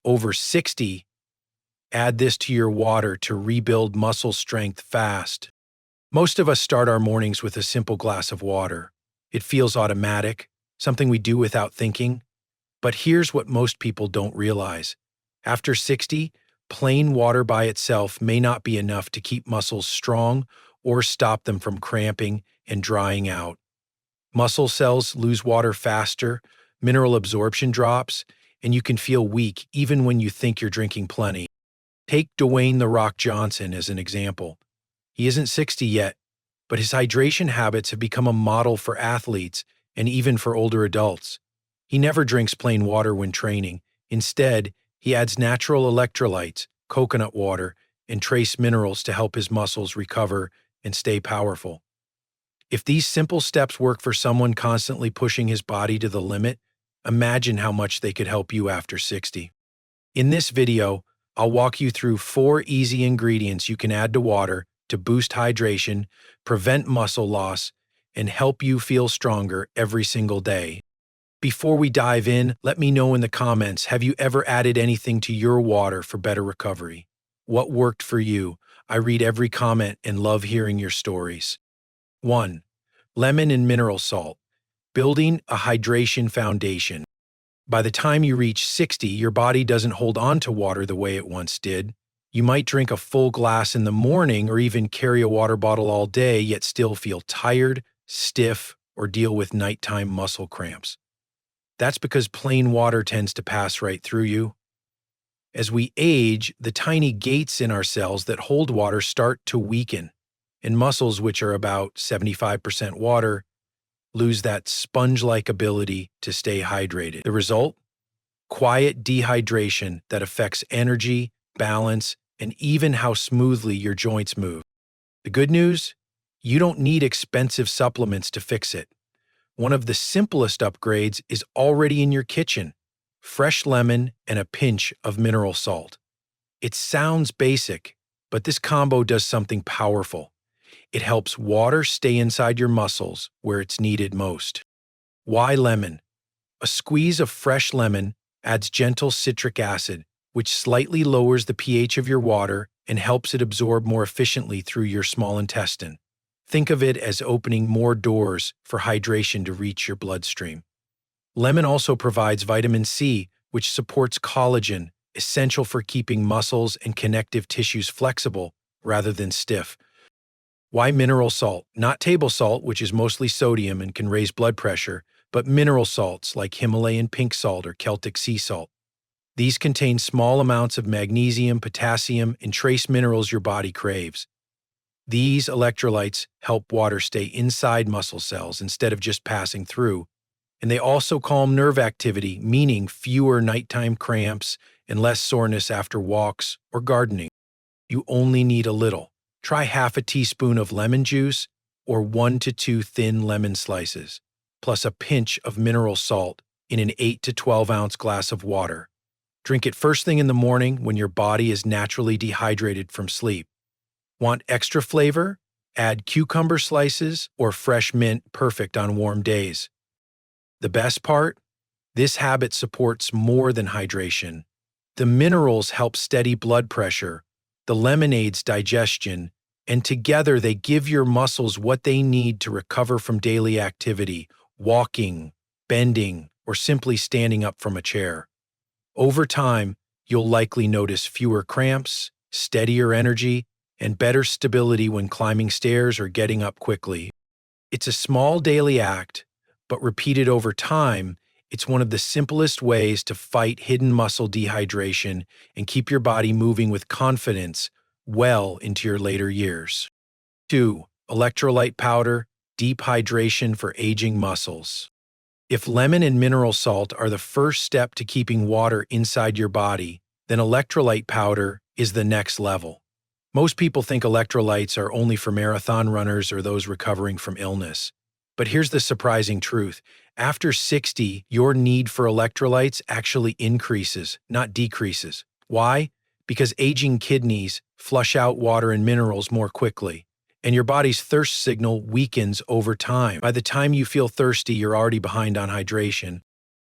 over 60, add this to your water to rebuild muscle strength fast. Most of us start our mornings with a simple glass of water. It feels automatic, something we do without thinking. But here's what most people don't realize. After 60, plain water by itself may not be enough to keep muscles strong or stop them from cramping and drying out. Muscle cells lose water faster, mineral absorption drops, and you can feel weak even when you think you're drinking plenty. Take Dwayne "The Rock" Johnson as an example. He isn't 60 yet, but his hydration habits have become a model for athletes and even for older adults. He never drinks plain water when training. Instead, he adds natural electrolytes, coconut water, and trace minerals to help his muscles recover and stay powerful. If these simple steps work for someone constantly pushing his body to the limit, imagine how much they could help you after 60. In this video, I'll walk you through 4 easy ingredients you can add to water to boost hydration, prevent muscle loss, and help you feel stronger every single day. Before we dive in, let me know in the comments, have you ever added anything to your water for better recovery? What worked for you? I read every comment and love hearing your stories. 1. Lemon and mineral salt. Building a hydration foundation. By the time you reach 60, your body doesn't hold on to water the way it once did. You might drink a full glass in the morning or even carry a water bottle all day, yet still feel tired, stiff, or deal with nighttime muscle cramps. That's because plain water tends to pass right through you. As we age, the tiny gates in our cells that hold water start to weaken, and muscles, which are about 75% water, lose that sponge-like ability to stay hydrated. The result? Quiet dehydration that affects energy, balance, and even how smoothly your joints move. The good news? You don't need expensive supplements to fix it. One of the simplest upgrades is already in your kitchen: fresh lemon and a pinch of mineral salt. It sounds basic, but this combo does something powerful. It helps water stay inside your muscles where it's needed most. Why lemon? A squeeze of fresh lemon adds gentle citric acid, which slightly lowers the pH of your water and helps it absorb more efficiently through your small intestine. Think of it as opening more doors for hydration to reach your bloodstream. Lemon also provides vitamin C, which supports collagen, essential for keeping muscles and connective tissues flexible rather than stiff. Why mineral salt? Not table salt, which is mostly sodium and can raise blood pressure, but mineral salts like Himalayan pink salt or Celtic sea salt. These contain small amounts of magnesium, potassium, and trace minerals your body craves. These electrolytes help water stay inside muscle cells instead of just passing through, and they also calm nerve activity, meaning fewer nighttime cramps and less soreness after walks or gardening. You only need a little. Try half a teaspoon of lemon juice or 1 to 2 thin lemon slices, plus a pinch of mineral salt in an 8 to 12 ounce glass of water. Drink it first thing in the morning when your body is naturally dehydrated from sleep. Want extra flavor? Add cucumber slices or fresh mint, perfect on warm days. The best part? This habit supports more than hydration. The minerals help steady blood pressure, the lemon aids digestion, and together they give your muscles what they need to recover from daily activity, walking, bending, or simply standing up from a chair. Over time, you'll likely notice fewer cramps, steadier energy, and better stability when climbing stairs or getting up quickly. It's a small daily act, but repeated over time, it's one of the simplest ways to fight hidden muscle dehydration and keep your body moving with confidence well into your later years. 2. Electrolyte powder, deep hydration for aging muscles. If lemon and mineral salt are the first step to keeping water inside your body, then electrolyte powder is the next level. Most people think electrolytes are only for marathon runners or those recovering from illness. But here's the surprising truth. After 60, your need for electrolytes actually increases, not decreases. Why? Because aging kidneys flush out water and minerals more quickly, and your body's thirst signal weakens over time. By the time you feel thirsty, you're already behind on hydration.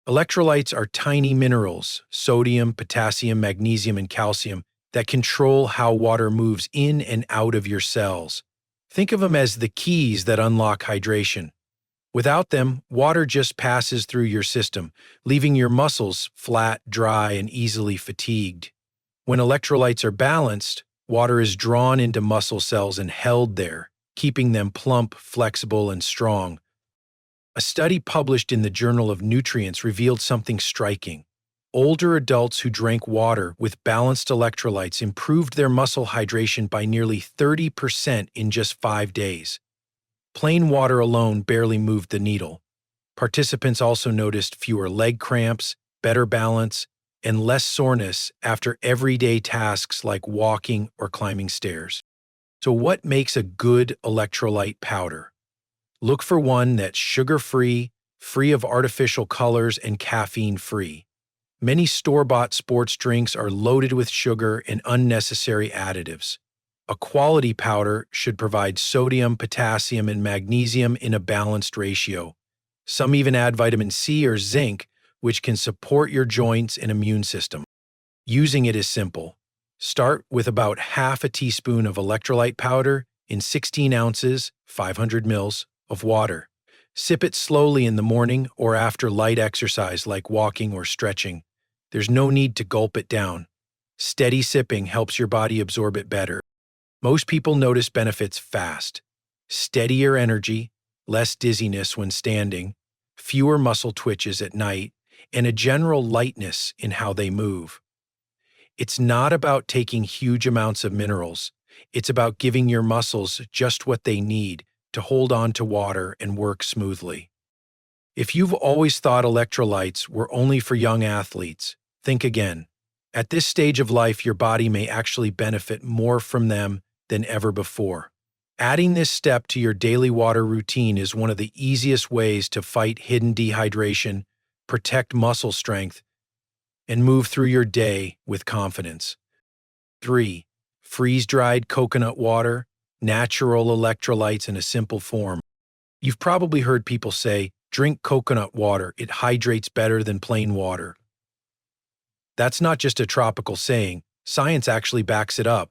Electrolytes are tiny minerals, sodium, potassium, magnesium, and calcium, that control how water moves in and out of your cells. Think of them as the keys that unlock hydration. Without them, water just passes through your system, leaving your muscles flat, dry, and easily fatigued. When electrolytes are balanced, water is drawn into muscle cells and held there, keeping them plump, flexible, and strong. A study published in the Journal of Nutrients revealed something striking. Older adults who drank water with balanced electrolytes improved their muscle hydration by nearly 30% in just 5 days. Plain water alone barely moved the needle. Participants also noticed fewer leg cramps, better balance, and less soreness after everyday tasks like walking or climbing stairs. So what makes a good electrolyte powder? Look for one that's sugar-free, free of artificial colors, and caffeine-free. Many store-bought sports drinks are loaded with sugar and unnecessary additives. A quality powder should provide sodium, potassium, and magnesium in a balanced ratio. Some even add vitamin C or zinc, which can support your joints and immune system. Using it is simple. Start with about half a teaspoon of electrolyte powder in 16 ounces, 500 ml, of water. Sip it slowly in the morning or after light exercise like walking or stretching. There's no need to gulp it down. Steady sipping helps your body absorb it better. Most people notice benefits fast. Steadier energy, less dizziness when standing, fewer muscle twitches at night, and a general lightness in how they move. It's not about taking huge amounts of minerals. It's about giving your muscles just what they need to hold on to water and work smoothly. If you've always thought electrolytes were only for young athletes, think again. At this stage of life, your body may actually benefit more from them than ever before. Adding this step to your daily water routine is one of the easiest ways to fight hidden dehydration, protect muscle strength, and move through your day with confidence. 3. Freeze-dried coconut water, natural electrolytes in a simple form. You've probably heard people say, drink coconut water, it hydrates better than plain water. That's not just a tropical saying, science actually backs it up.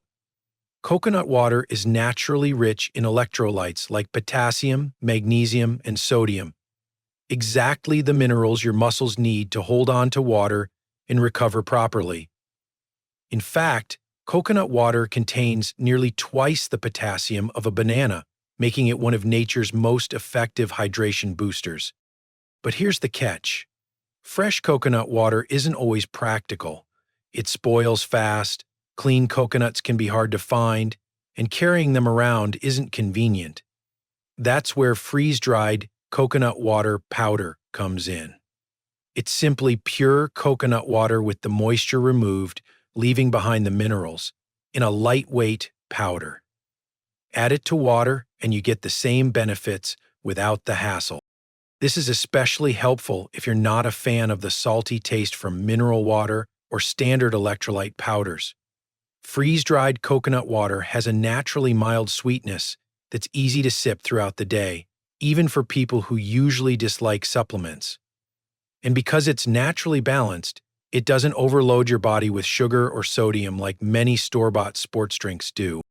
Coconut water is naturally rich in electrolytes like potassium, magnesium, and sodium, exactly the minerals your muscles need to hold on to water and recover properly. In fact, coconut water contains nearly twice the potassium of a banana, making it one of nature's most effective hydration boosters. But here's the catch. Fresh coconut water isn't always practical. It spoils fast, clean coconuts can be hard to find, and carrying them around isn't convenient. That's where freeze-dried coconut water powder comes in. It's simply pure coconut water with the moisture removed, leaving behind the minerals, in a lightweight powder. Add it to water and you get the same benefits without the hassle. This is especially helpful if you're not a fan of the salty taste from mineral water or standard electrolyte powders. Freeze-dried coconut water has a naturally mild sweetness that's easy to sip throughout the day, even for people who usually dislike supplements. And because it's naturally balanced, it doesn't overload your body with sugar or sodium like many store-bought sports drinks do.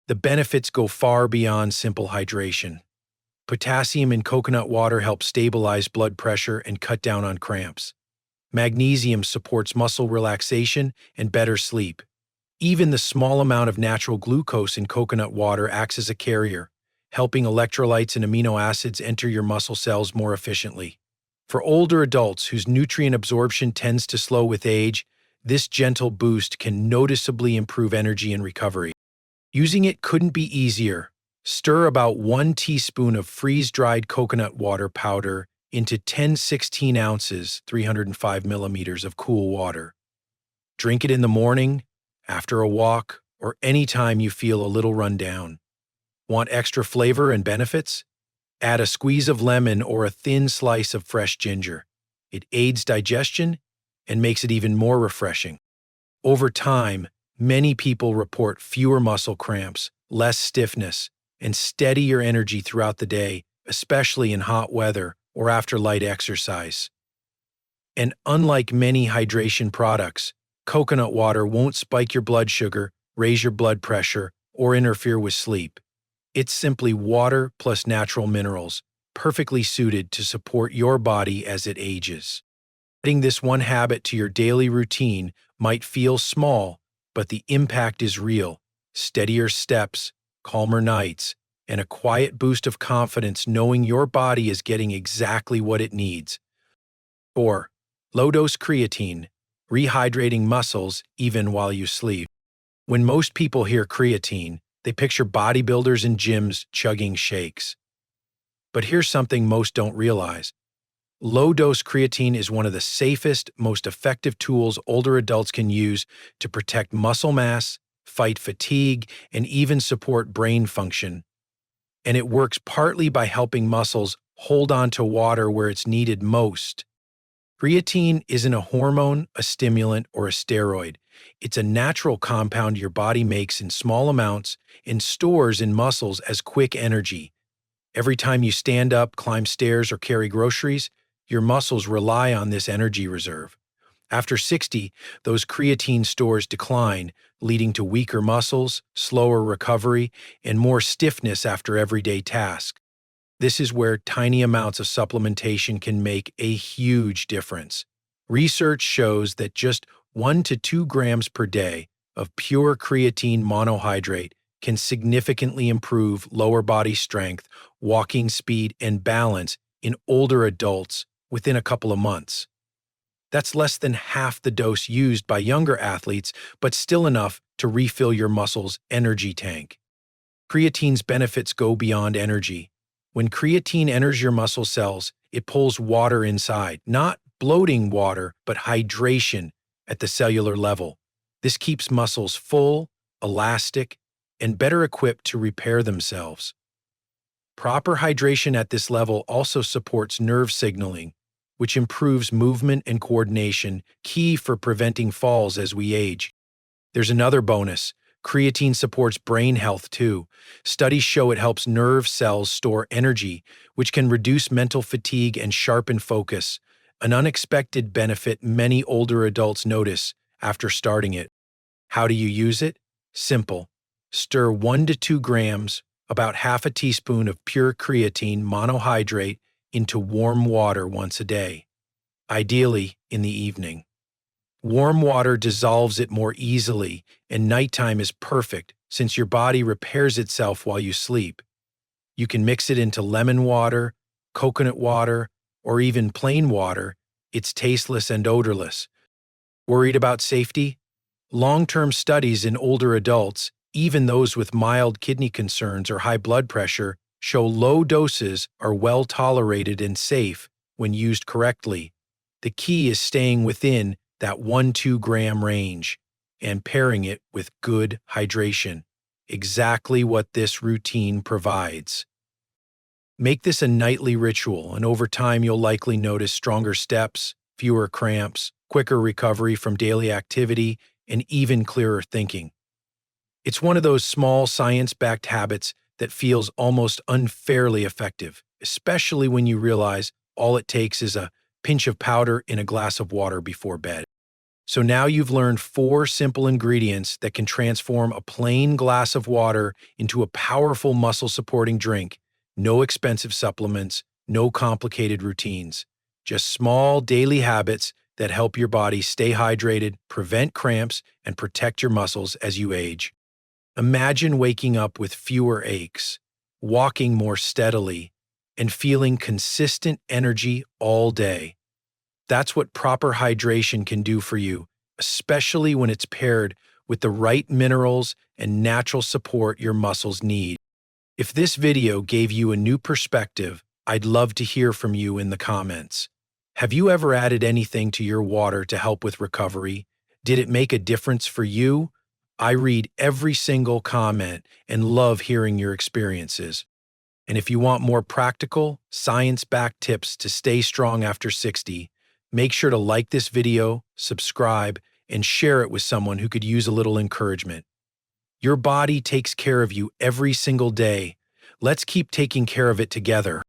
The benefits go far beyond simple hydration. Potassium in coconut water helps stabilize blood pressure and cut down on cramps. Magnesium supports muscle relaxation and better sleep. Even the small amount of natural glucose in coconut water acts as a carrier, helping electrolytes and amino acids enter your muscle cells more efficiently. For older adults whose nutrient absorption tends to slow with age, this gentle boost can noticeably improve energy and recovery. Using it couldn't be easier. Stir about 1 teaspoon of freeze-dried coconut water powder into 10-16 ounces, 305 milliliters of cool water. Drink it in the morning, after a walk, or any time you feel a little run down. Want extra flavor and benefits? Add a squeeze of lemon or a thin slice of fresh ginger. It aids digestion and makes it even more refreshing. Over time, many people report fewer muscle cramps, less stiffness, and steadier energy throughout the day, especially in hot weather or after light exercise. And unlike many hydration products, coconut water won't spike your blood sugar, raise your blood pressure, or interfere with sleep. It's simply water plus natural minerals, perfectly suited to support your body as it ages. Adding this one habit to your daily routine might feel small, but the impact is real. Steadier steps, calmer nights, and a quiet boost of confidence knowing your body is getting exactly what it needs. 4. Low-dose creatine, rehydrating muscles even while you sleep. When most people hear creatine, they picture bodybuilders in gyms chugging shakes. But here's something most don't realize. Low-dose creatine is one of the safest, most effective tools older adults can use to protect muscle mass, fight fatigue, and even support brain function. And it works partly by helping muscles hold on to water where it's needed most. Creatine isn't a hormone, a stimulant, or a steroid. It's a natural compound your body makes in small amounts and stores in muscles as quick energy. Every time you stand up, climb stairs, or carry groceries, your muscles rely on this energy reserve. After 60, those creatine stores decline, leading to weaker muscles, slower recovery, and more stiffness after everyday tasks. This is where tiny amounts of supplementation can make a huge difference. Research shows that just 1 to 2 grams per day of pure creatine monohydrate can significantly improve lower body strength, walking speed, and balance in older adults within a couple of months. That's less than half the dose used by younger athletes, but still enough to refill your muscles' energy tank. Creatine's benefits go beyond energy. When creatine enters your muscle cells, it pulls water inside, not bloating water, but hydration at the cellular level. This keeps muscles full, elastic, and better equipped to repair themselves. Proper hydration at this level also supports nerve signaling, which improves movement and coordination, key for preventing falls as we age. There's another bonus. Creatine supports brain health too. Studies show it helps nerve cells store energy, which can reduce mental fatigue and sharpen focus, an unexpected benefit many older adults notice after starting it. How do you use it? Simple. Stir 1 to 2 grams, about half a teaspoon of pure creatine monohydrate into warm water once a day, ideally in the evening. Warm water dissolves it more easily, and nighttime is perfect since your body repairs itself while you sleep. You can mix it into lemon water, coconut water, or even plain water. It's tasteless and odorless. Worried about safety? Long-term studies in older adults, even those with mild kidney concerns or high blood pressure, show low doses are well tolerated and safe when used correctly. The key is staying within that 1-2 gram range and pairing it with good hydration, exactly what this routine provides. Make this a nightly ritual, and over time you'll likely notice stronger steps, fewer cramps, quicker recovery from daily activity, and even clearer thinking. It's one of those small science-backed habits that feels almost unfairly effective, especially when you realize all it takes is a pinch of powder in a glass of water before bed. So now you've learned 4 simple ingredients that can transform a plain glass of water into a powerful muscle-supporting drink. No expensive supplements, no complicated routines. Just small daily habits that help your body stay hydrated, prevent cramps, and protect your muscles as you age. Imagine waking up with fewer aches, walking more steadily, and feeling consistent energy all day. That's what proper hydration can do for you, especially when it's paired with the right minerals and natural support your muscles need. If this video gave you a new perspective, I'd love to hear from you in the comments. Have you ever added anything to your water to help with recovery? Did it make a difference for you? I read every single comment and love hearing your experiences. And if you want more practical, science-backed tips to stay strong after 60, make sure to like this video, subscribe, and share it with someone who could use a little encouragement. Your body takes care of you every single day. Let's keep taking care of it together.